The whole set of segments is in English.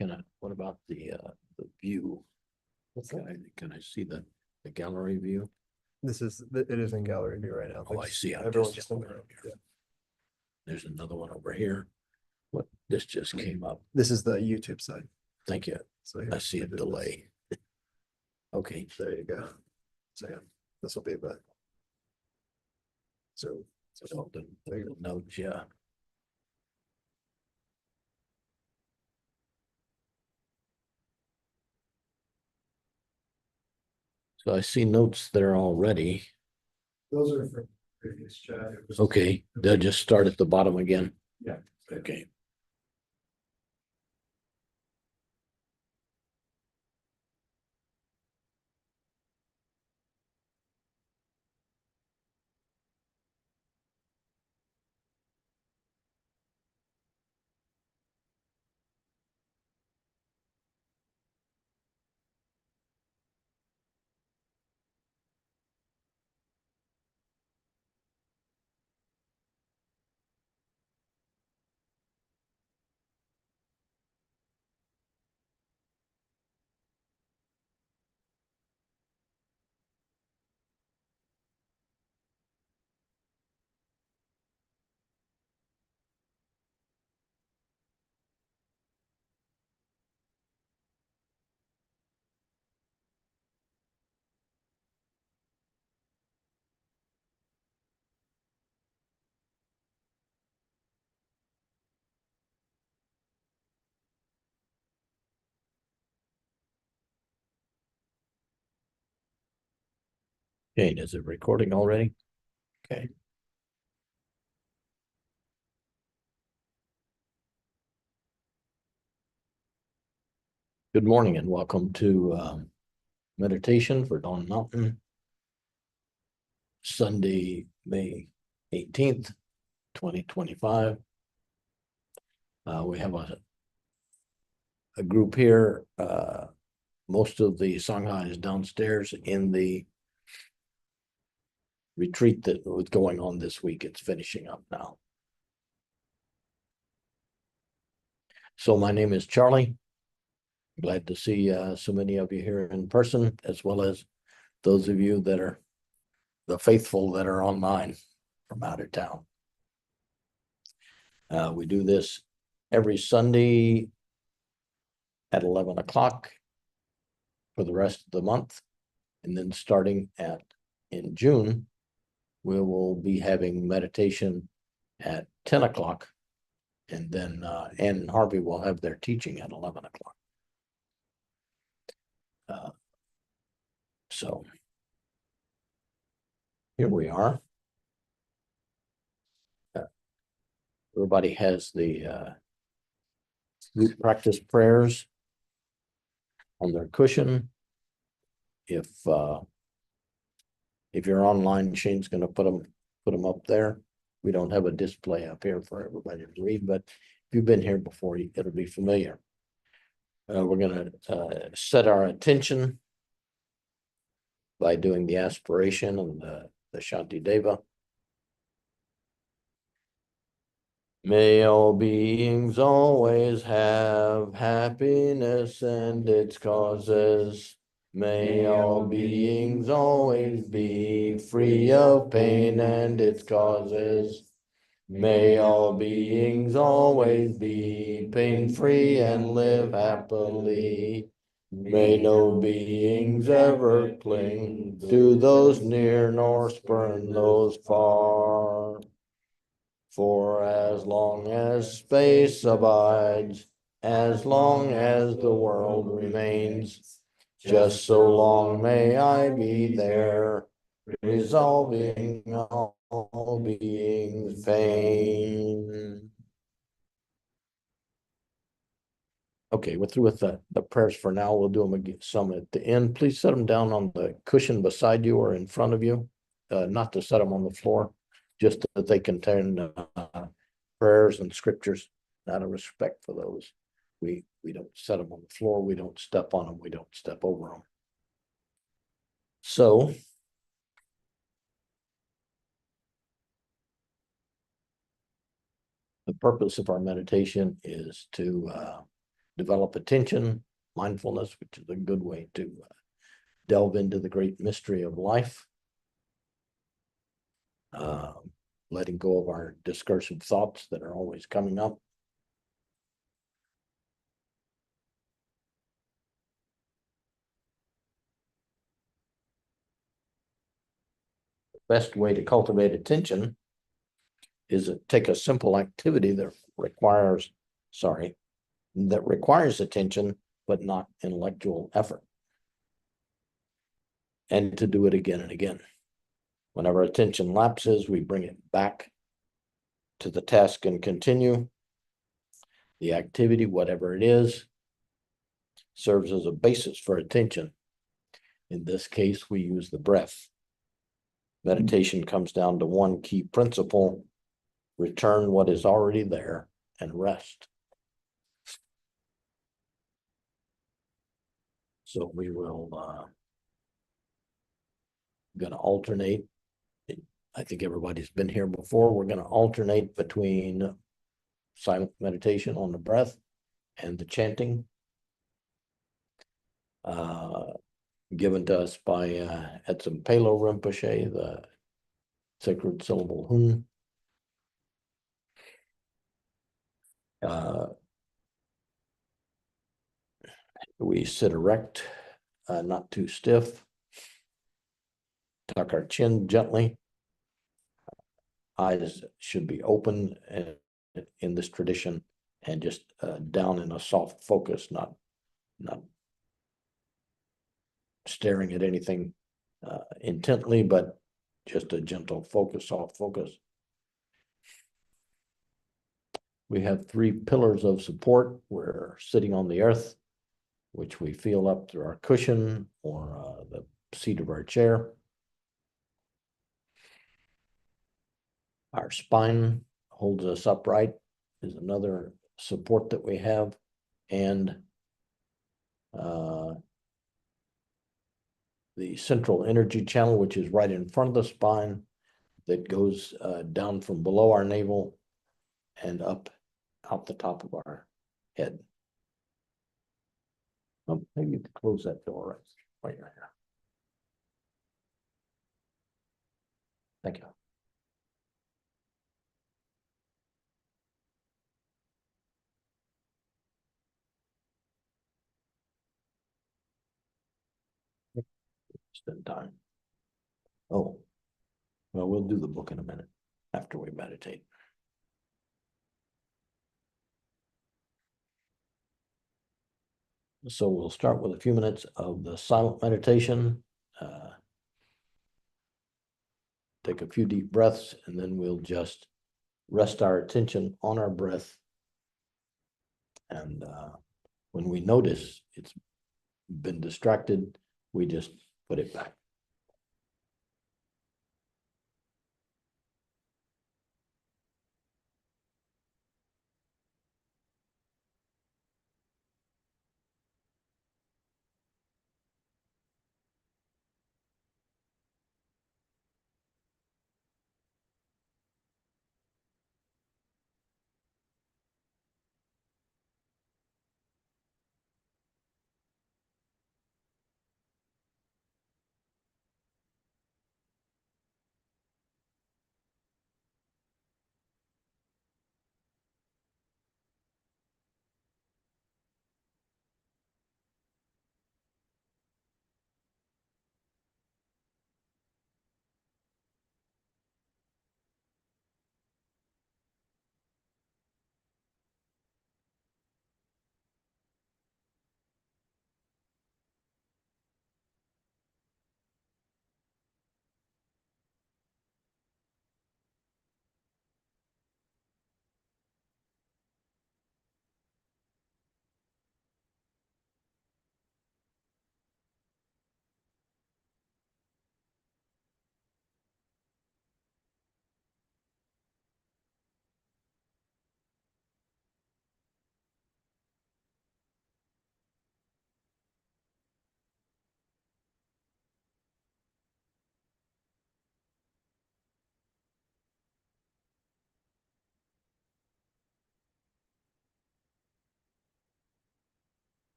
What about the view? Can I see the gallery view? It is in gallery view right now. Oh, I see. Everyone's just in there. Yeah. There's another one over here. What, this just came up. This is the YouTube side. Thank you. So here, I see a did this. delay. Okay, There you go. So yeah, this will be the. So the notes, yeah. So I see notes there already. those are from previous chat. Okay, they'll just start at the bottom again. Yeah. Okay. Okay, is it recording already? Okay. Good morning and welcome to meditation for Dawn Mountain. Sunday, May 18th, 2025. We have a group here. Most of the Sangha is downstairs in the retreat that was going on this week. It's finishing up now. So my name is Charlie. Glad to see so many of you here in person, as well as those of you that are the faithful that are online from out of town. We do this every Sunday at 11 o'clock for the rest of the month. And then starting in June, we will be having meditation at 10 o'clock. And then Ann and Harvey will have their teaching at 11 o'clock. So here we are. Everybody has the group practice prayers on their cushion. If you're online, Shane's going to put them up there. We don't have a display up here for everybody to read, but if you've been here before, it'll be familiar. We're going to set our attention by doing the aspiration and the Shanti Deva. May all beings always have happiness and its causes. May all beings always be free of pain and its causes. May all beings always be pain-free and live happily. May no beings ever cling to those near nor spurn those far. For as long as space abides, as long as the world remains, just so long may I be there, resolving all beings' pain. Okay, we're through with the prayers for now. We'll do them again, some at the end. Please set them down on the cushion beside you or in front of you, not to set them on the floor, just that they contain prayers and scriptures. Out of respect for those, we don't set them on the floor. We don't step on them. We don't step over them. So the purpose of our meditation is to develop attention, mindfulness, which is a good way to delve into the great mystery of life. Letting go of our discursive thoughts that are always coming up. The best way to cultivate attention is to take a simple activity that requires attention, but not intellectual effort. And to do it again and again. Whenever attention lapses, we bring it back to the task and continue. The activity, whatever it is, serves as a basis for attention. In this case, we use the breath. Meditation comes down to one key principle: return what is already there and rest. So we will going to alternate. I think everybody's been here before. We're going to alternate between silent meditation on the breath and the chanting given to us by Etsam Palo Rinpoche, the sacred syllable Hum. We sit erect, not too stiff. Tuck our chin gently. Eyes should be open in this tradition, and just down in a soft focus, not staring at anything intently, but just a gentle focus, soft focus. We have 3 pillars of support. We're sitting on the earth, which we feel up through our cushion or the seat of our chair. Our spine holds us upright, is another support that we have. And the central energy channel, which is right in front of the spine, that goes down from below our navel and up out the top of our head. Oh, maybe you could close that door right here. Thank you. Just in time. Oh, well, we'll do the book in a minute after we meditate. So we'll start with a few minutes of the silent meditation. Take a few deep breaths, and then we'll just rest our attention on our breath. And when we notice it's been distracted, we just put it back.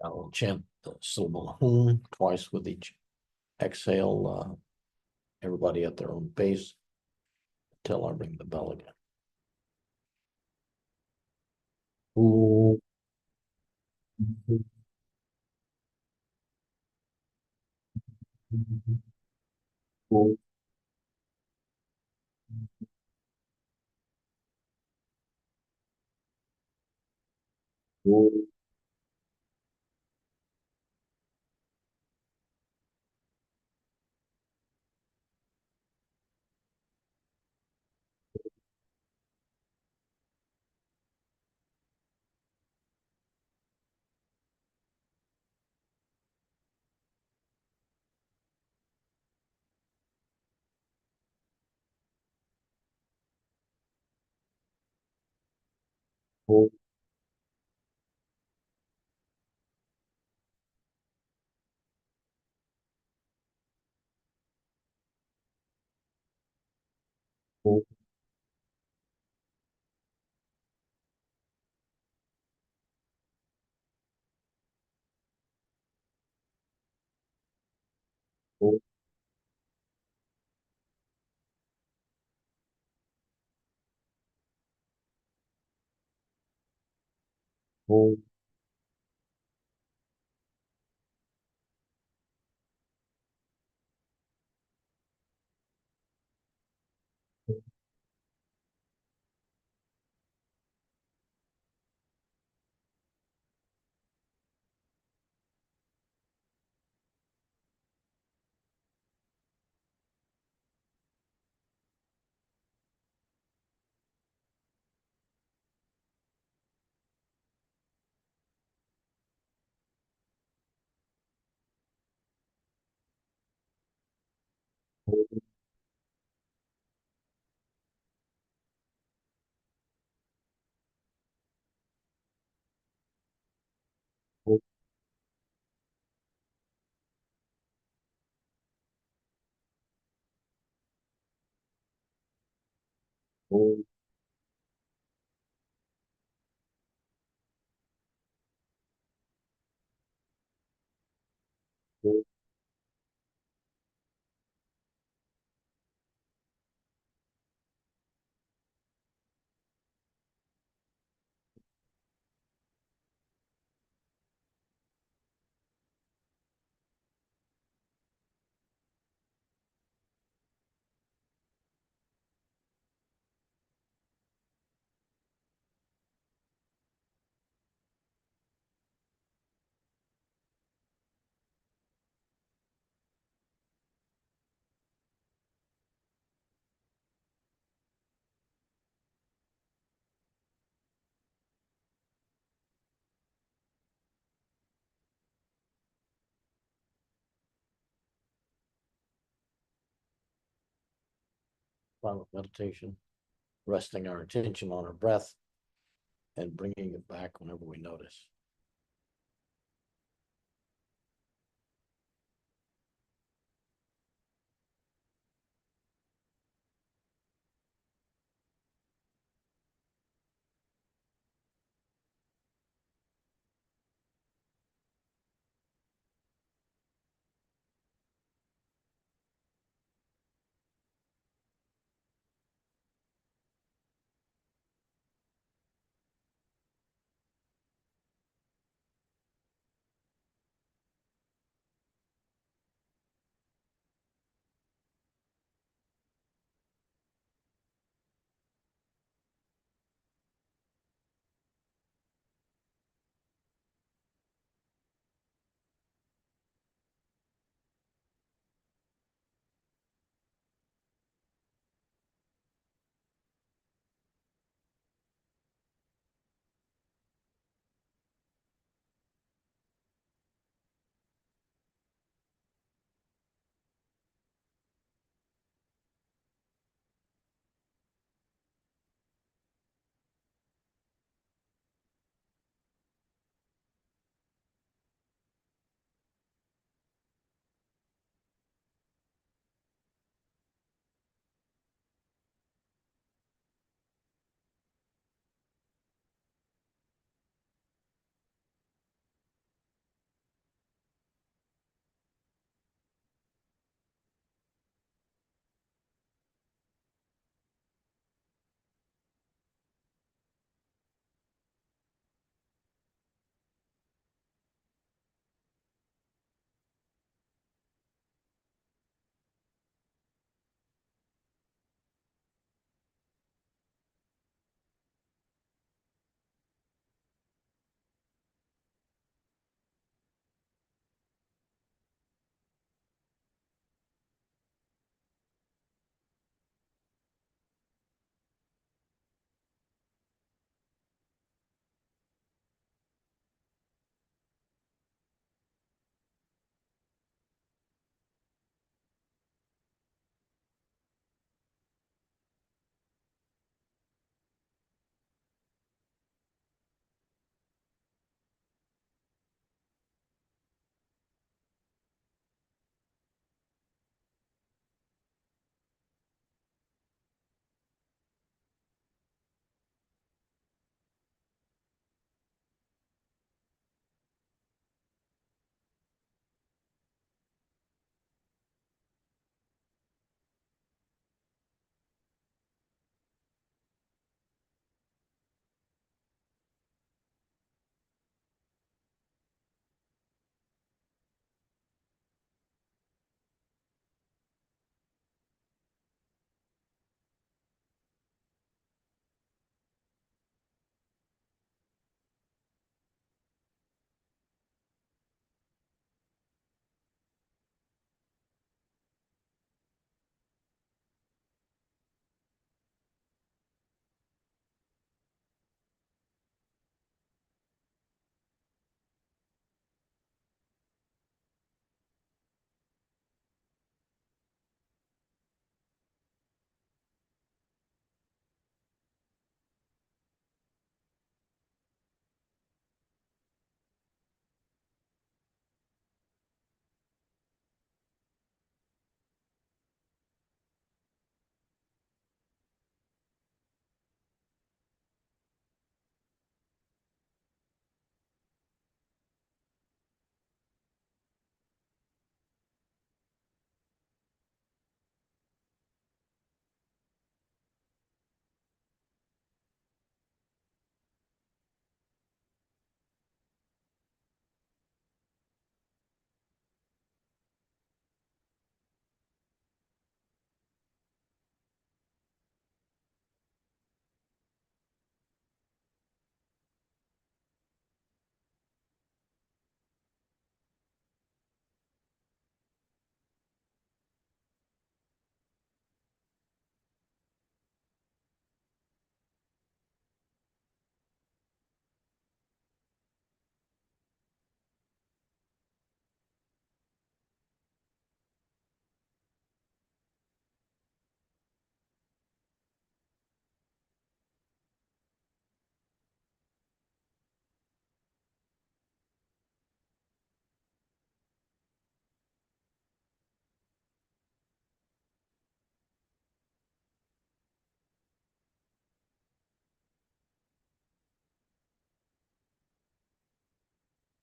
I'll chant the syllable hum twice with each exhale. Everybody at their own pace until I ring the bell again. Ooh. Ooh. Ooh. Ooh. Ooh. Ooh. Ooh. Ooh. Ooh. Ooh. Silent meditation, resting our attention on our breath and bringing it back whenever we notice.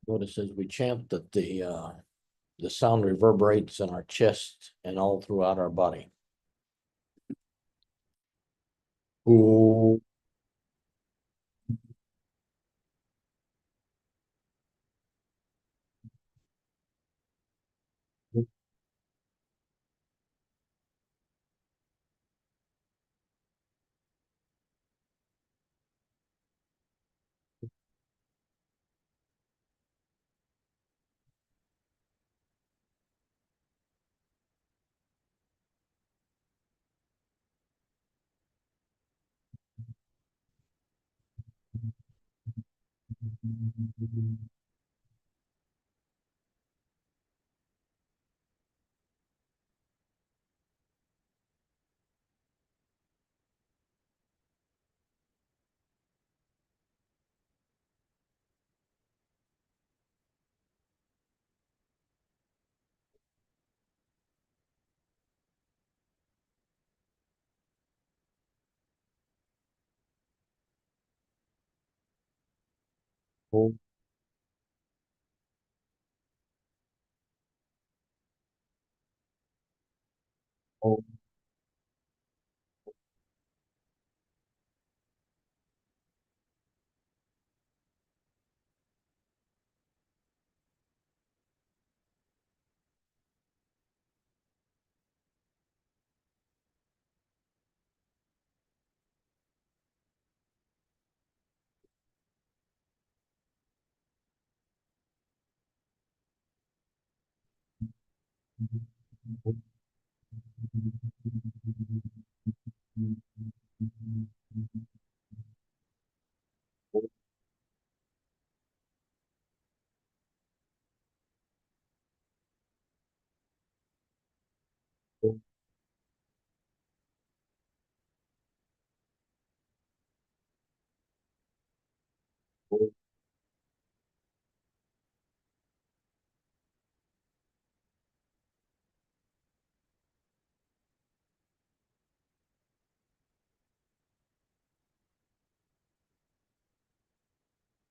Notice as we chant that the sound reverberates in our chest and all throughout our body. Ooh. Oh, oh,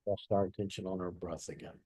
Rest our attention on our breath again.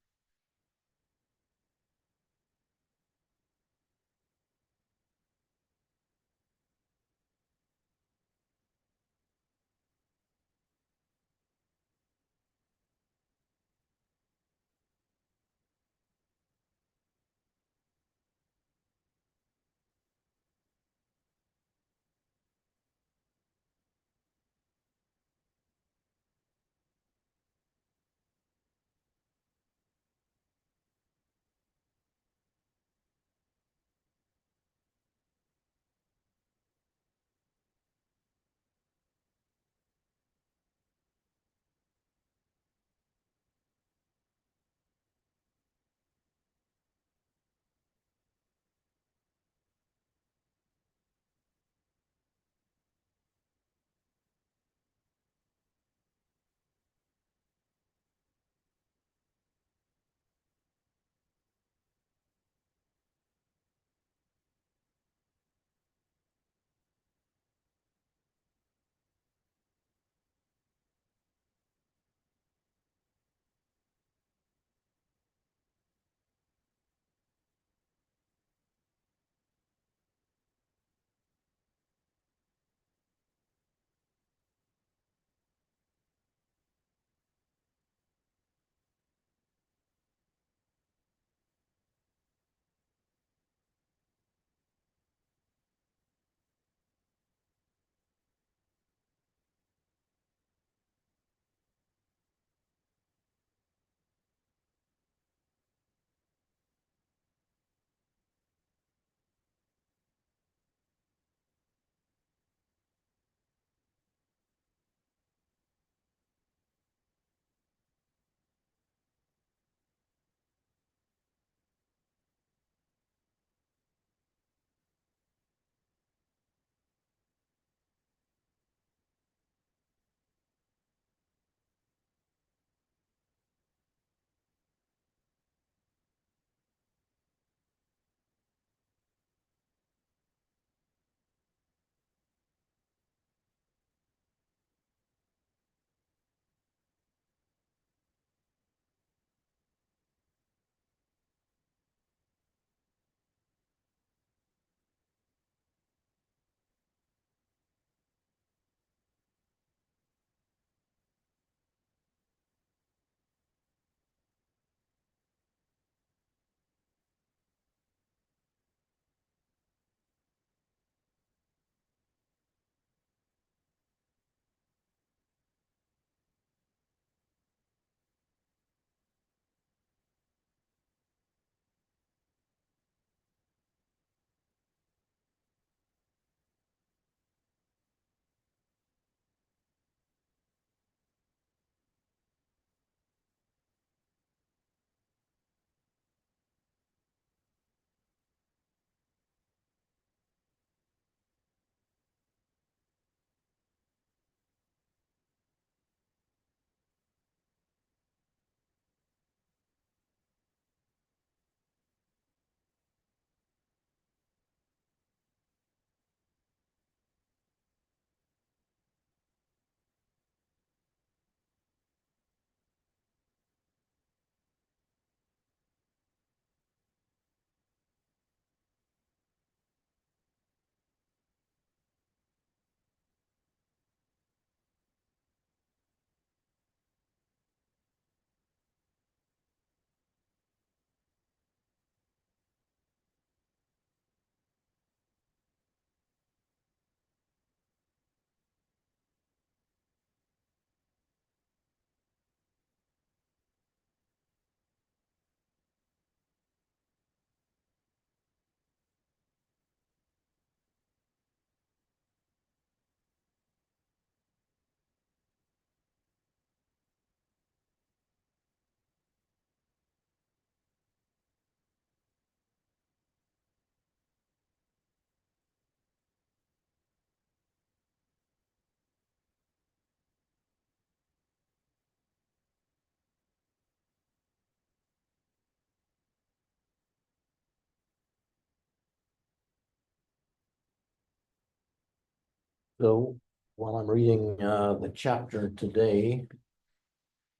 So while I'm reading the chapter today,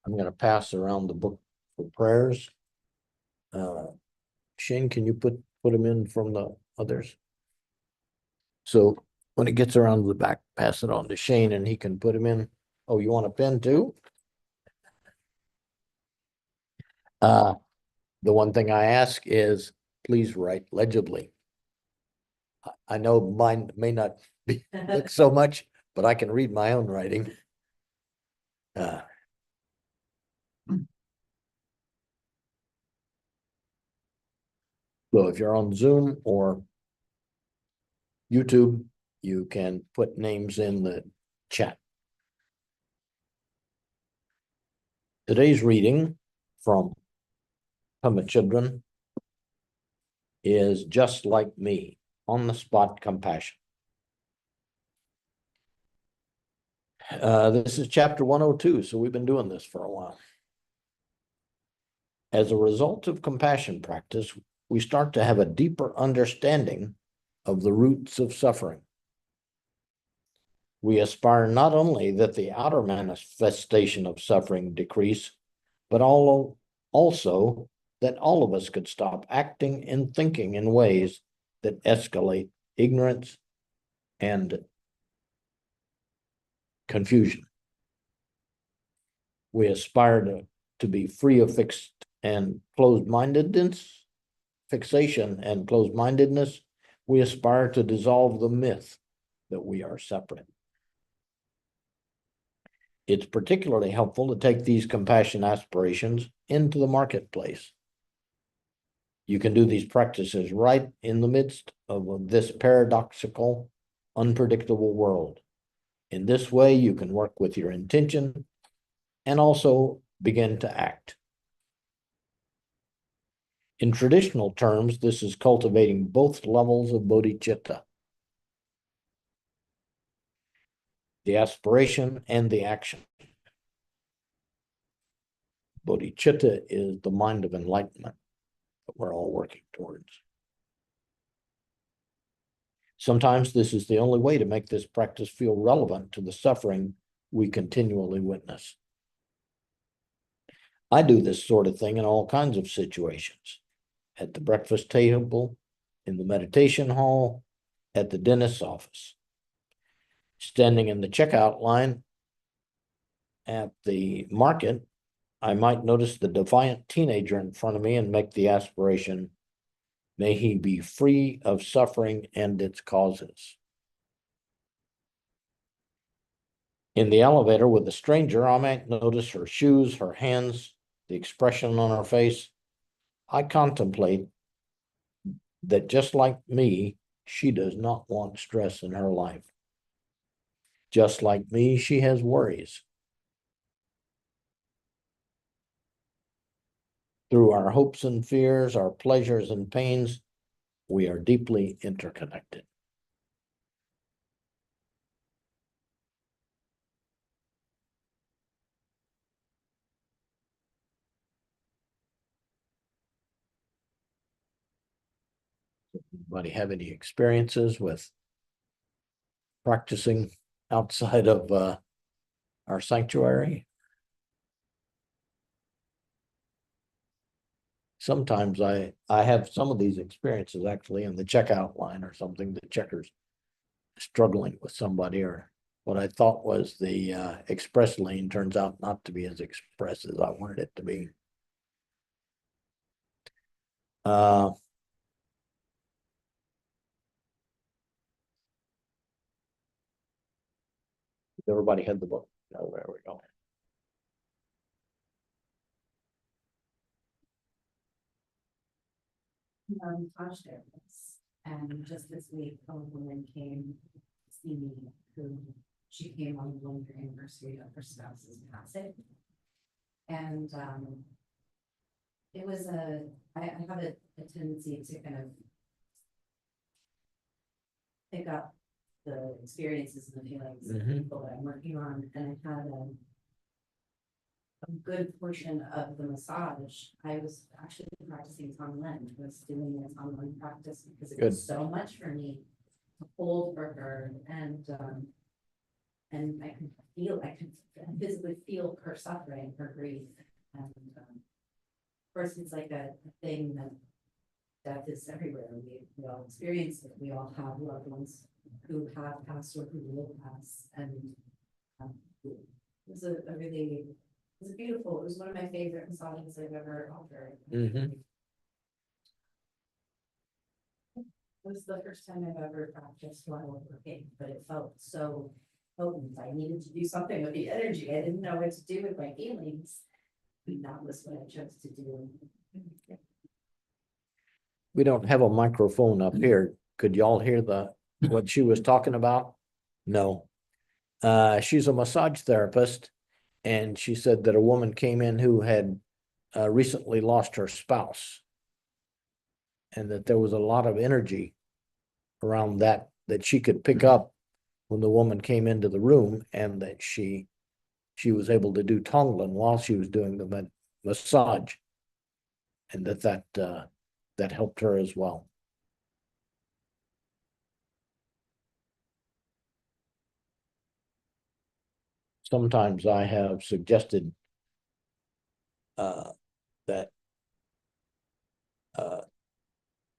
I'm gonna pass around the book for prayers. Shane, can you put them in from the others? So when it gets around to the back, pass it on to Shane and he can put them in. Oh, you want a pen too? The one thing I ask is please write legibly. I know mine may not be look so much, but I can read my own writing. So if you're on Zoom or YouTube, you can put names in the chat. Today's reading from Pema Children is Just Like Me, On the Spot Compassion. This is chapter 102, so we've been doing this for a while. As a result of compassion practice, we start to have a deeper understanding of the roots of suffering. We aspire not only that the outer manifestation of suffering decrease, but also that all of us could stop acting and thinking in ways that escalate ignorance and confusion. We aspire to be free of fixation and closed-mindedness. We aspire to dissolve the myth that we are separate. It's particularly helpful to take these compassion aspirations into the marketplace. You can do these practices right in the midst of this paradoxical, unpredictable world. In this way, you can work with your intention and also begin to act. In traditional terms, this is cultivating both levels of bodhicitta, the aspiration and the action. Bodhicitta is the mind of enlightenment that we're all working towards. Sometimes this is the only way to make this practice feel relevant to the suffering we continually witness. I do this sort of thing in all kinds of situations. At the breakfast table, in the meditation hall, at the dentist's office. Standing in the checkout line at the market, I might notice the defiant teenager in front of me and make the aspiration, may he be free of suffering and its causes. In the elevator with a stranger, I might notice her shoes, her hands, the expression on her face. I contemplate that just like me, she does not want stress in her life. Just like me, she has worries. Through our hopes and fears, our pleasures and pains, we are deeply interconnected. Anybody have any experiences with practicing outside of our sanctuary? Sometimes I have some of these experiences actually in the checkout line or something, the checkers struggling with somebody, or what I thought was the express lane turns out not to be as express as I wanted it to be. Everybody had the book. Oh, there we go. Tosh therapist, and just this week, a woman came to see me who she came on the 1-year anniversary of her spouse's passing. And it was I have a tendency to kind of pick up the experiences and the feelings of people that I'm working on, and I had a good portion of the massage. I was actually practicing Tonglen. I was doing a Tonglen practice because it was so much for me to hold for her. And And I could visibly feel her suffering, her grief. And of course, it's like a thing that death is everywhere. We all experience it. We all have loved ones who have passed or who will pass. And it was a really, it was beautiful. It was one of my favorite massages I've ever offered. Mhm. It was the first time I've ever practiced while working, but it felt so potent. I needed to do something with the energy. I didn't know what to do with my feelings. And that was what I chose to do. We don't have a microphone up here. Could y'all hear what she was talking about? No. She's a massage therapist, and she said that a woman came in who had recently lost her spouse, and that there was a lot of energy around that she could pick up when the woman came into the room, and that she was able to do Tonglen while she was doing the massage, and that helped her as well. Sometimes I have suggested that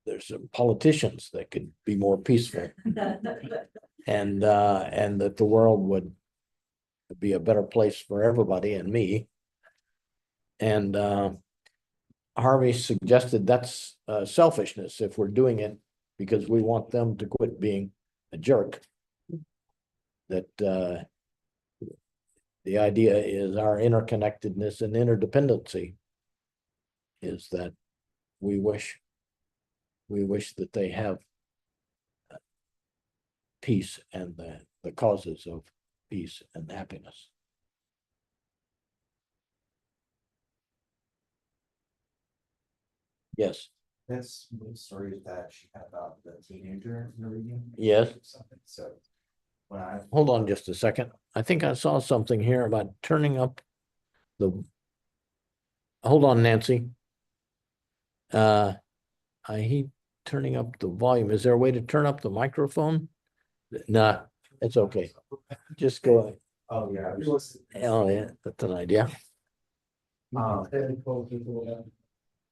there's some politicians that could be more peaceful, and that the world would be a better place for everybody and me. And Harvey suggested that's selfishness if we're doing it because we want them to quit being a jerk. That the idea is our interconnectedness and interdependency is that we wish that they have peace and the causes of peace and happiness. Yes. That's the story that she had about the teenager in the reading. Yes. Something, so when I. Hold on just a second. I think I saw something here about turning up the. Hold on, Nancy. I hate turning up the volume. Is there a way to turn up the microphone? Nah, it's okay. Just go ahead. Oh, yeah. Oh, yeah, that's an idea.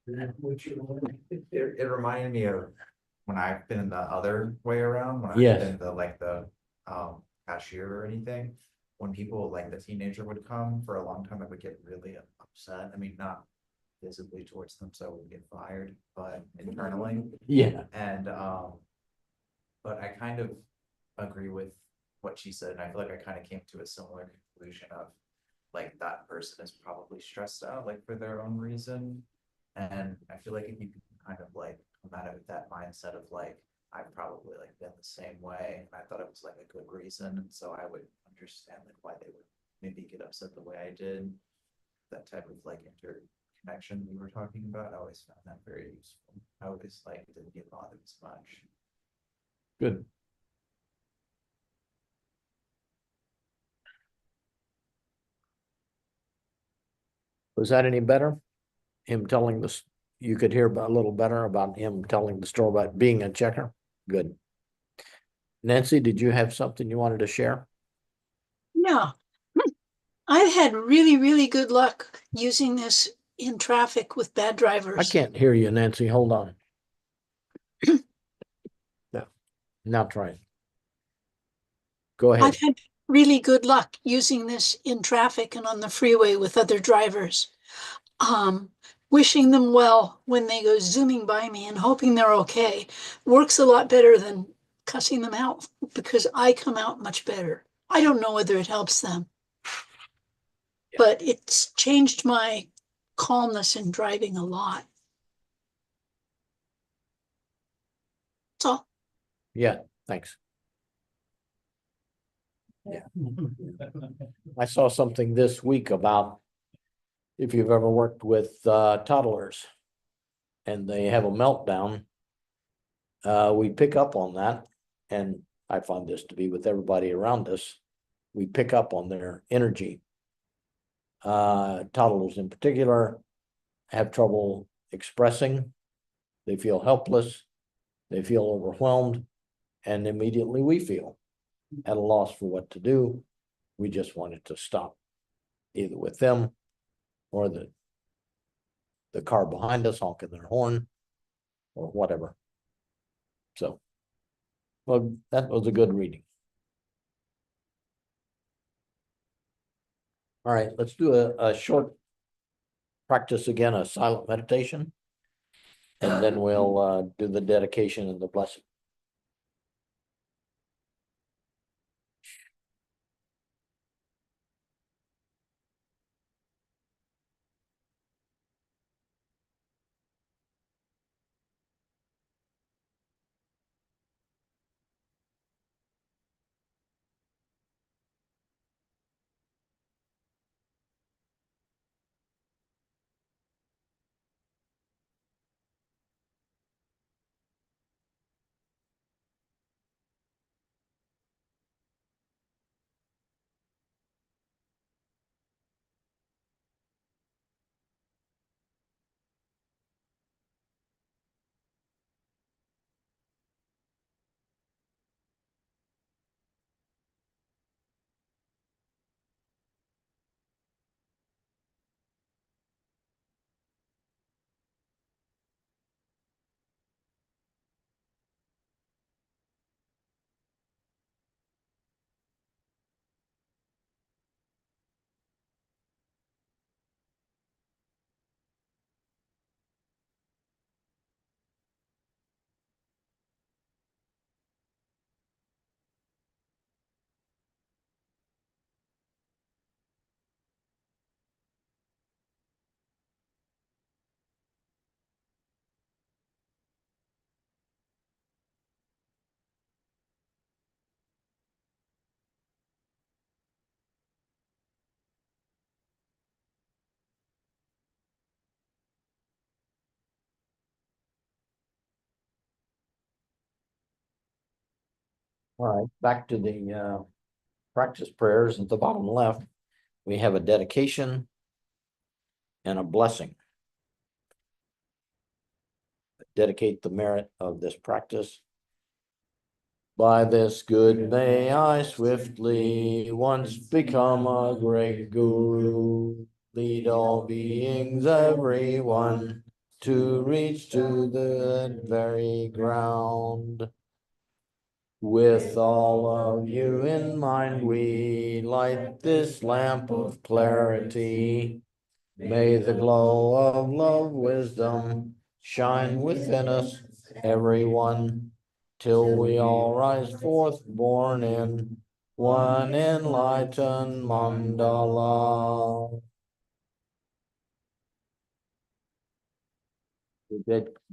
It reminded me of when I've been the other way around, when I've Yes. been the cashier or anything. When people like the teenager would come for a long time, I would get really upset. I mean, not visibly towards them, so I would get fired, but internally. Yeah. And but I kind of agree with what she said, and I feel like I kind of came to a similar conclusion of like that person is probably stressed out like for their own reason. And I feel like if you can kind of like come out of that mindset of like I've probably like been the same way, and I thought it was like a good reason, and so I would understand like why they would maybe get upset the way I did. That type of like interconnection we were talking about, I always found that very useful. I always like didn't get bothered as much. Good. Was that any better? Him telling this, you could hear a little better about him telling the story about being a checker? Good. Nancy, did you have something you wanted to share? Yeah. I've had really, really good luck using this in traffic with bad drivers. I can't hear you, Nancy. Hold on. No. Now try it. Go ahead. I've had really good luck using this in traffic and on the freeway with other drivers. Wishing them well when they go zooming by me and hoping they're okay works a lot better than cussing them out because I come out much better. I don't know whether it helps them, but it's changed my calmness in driving a lot. That's all. Yeah, thanks. Yeah. I saw something this week about if you've ever worked with toddlers and they have a meltdown, we pick up on that. And I find this to be with everybody around us. We pick up on their energy. Toddlers in particular have trouble expressing. They feel helpless. They feel overwhelmed. And immediately we feel at a loss for what to do. We just wanted to stop either with them or the car behind us honking their horn or whatever. So, well, that was a good reading. All right, let's do a short practice again, a silent meditation. And then we'll do the dedication and the blessing. All right, back to the practice prayers at the bottom left. We have a dedication and a blessing. Dedicate the merit of this practice. By this good may I swiftly once become a great guru, lead all beings, every one, to reach to the very ground. With all of you in mind, we light this lamp of clarity. May the glow of love, wisdom shine within us, everyone, till we all rise forth born in one enlightened mandala. We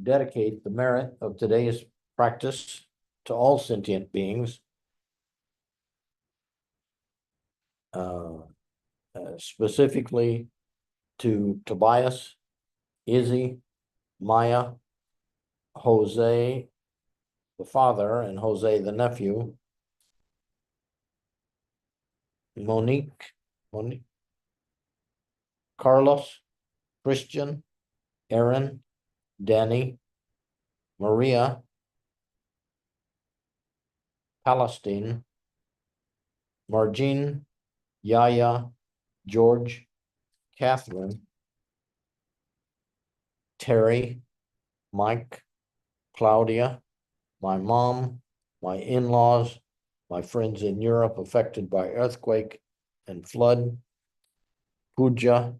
dedicate the merit of today's practice to all sentient beings, specifically to Tobias, Izzy, Maya, Jose, the father, and Jose, the nephew, Monique, Carlos, Christian, Aaron, Danny, Maria, Palestine, Margine, Yaya, George, Catherine, Terry, Mike, Claudia, my mom, my in-laws, my friends in Europe affected by earthquake and flood, Pooja,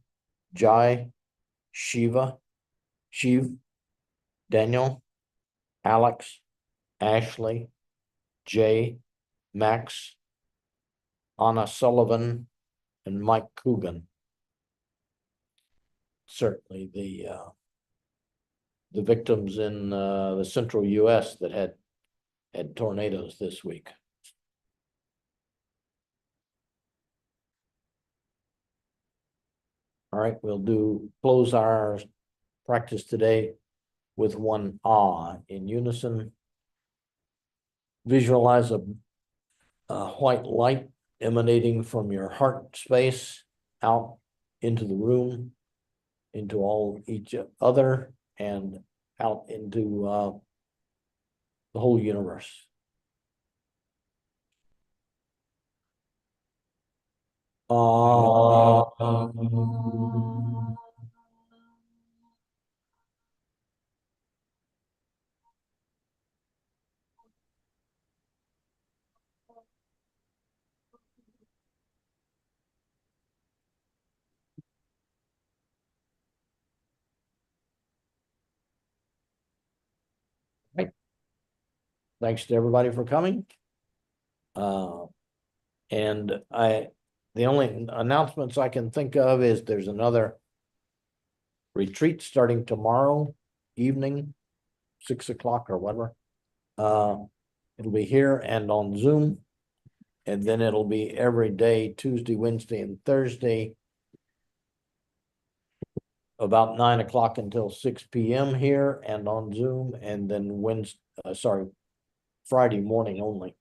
Jai, Shiva, Shiv, Daniel, Alex, Ashley, Jay, Max, Anna Sullivan, and Mike Coogan. Certainly the victims in the central US that had tornadoes this week. All right, we'll close our practice today with one ah in unison. Visualize a white light emanating from your heart space out into the room, into each other, and out into the whole universe. Thanks to everybody for coming. And the only announcements I can think of is there's another retreat starting tomorrow evening, 6 o'clock or whatever. It'll be here and on Zoom. And then it'll be every day, Tuesday, Wednesday, and Thursday, about 9 o'clock until 6 p.m. here and on Zoom, and then Friday morning only.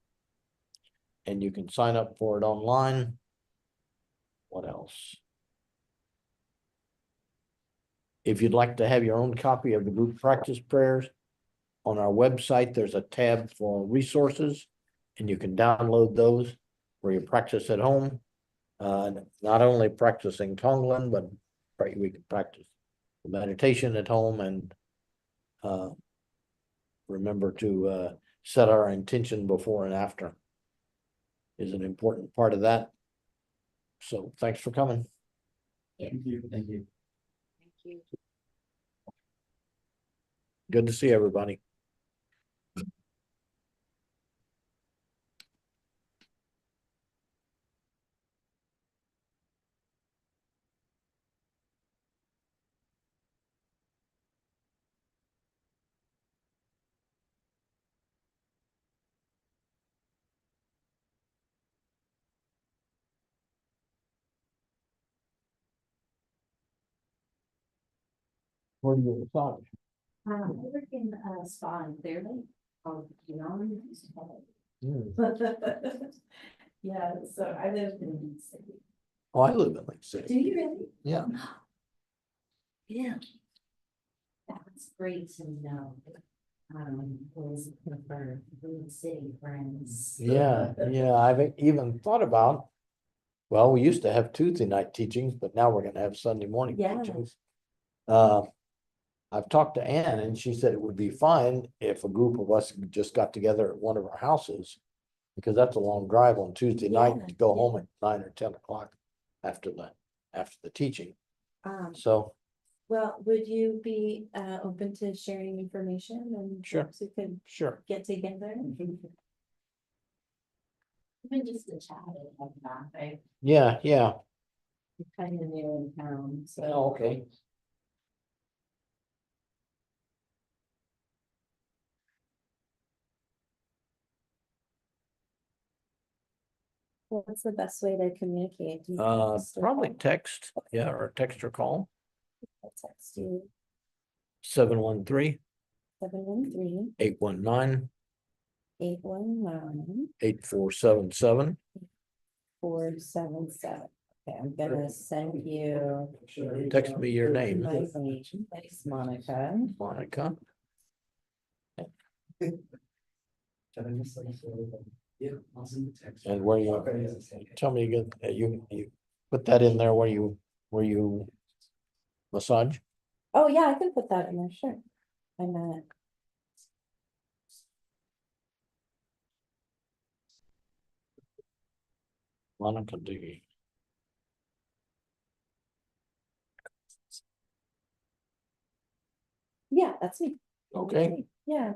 And you can sign up for it online. What else? If you'd like to have your own copy of the group practice prayers, on our website, there's a tab for resources, and you can download those where you practice at home. Not only practicing Tonglen, but we can practice the meditation at home, and remember to set our intention before and after is an important part of that. So thanks for coming. Thank you. Thank you. Thank you. Good to see everybody. Where do you massage? I work in a spa in Clearly, called, Hmm. Yeah, so I live in the city. Oh, I live in Lake Do City. you really? Yeah. Yeah. That's great to know. Was prefer the city friends. Yeah, I've even thought about, well, we used to have Tuesday night teachings, but now we're gonna have Sunday morning Yeah. teachings. I've talked to Ann, and she said it would be fine if a group of us just got together at one of our houses. Because that's a long drive on Tuesday night to go home at 9 or 10 o'clock after the teaching. So, Well, would you be open to sharing information and Sure. perhaps we could sure. get together? Even just to chat about that, I'm Yeah. kind of new in town, so. Oh, okay. What's the best way to communicate? Do you text or Probably call? text, or text or call, I'll text you 713 713 819 819 8477. 477. Okay, I'm gonna send you Text me your name, my name. Thanks, Monica. Monica. Yeah, I'll send the text. And where you, tell me again, you put that in there where you massage? Oh, yeah, I can put that in there, sure. I'm not. Monica Diggy. Yeah, that's me. Okay, Yeah,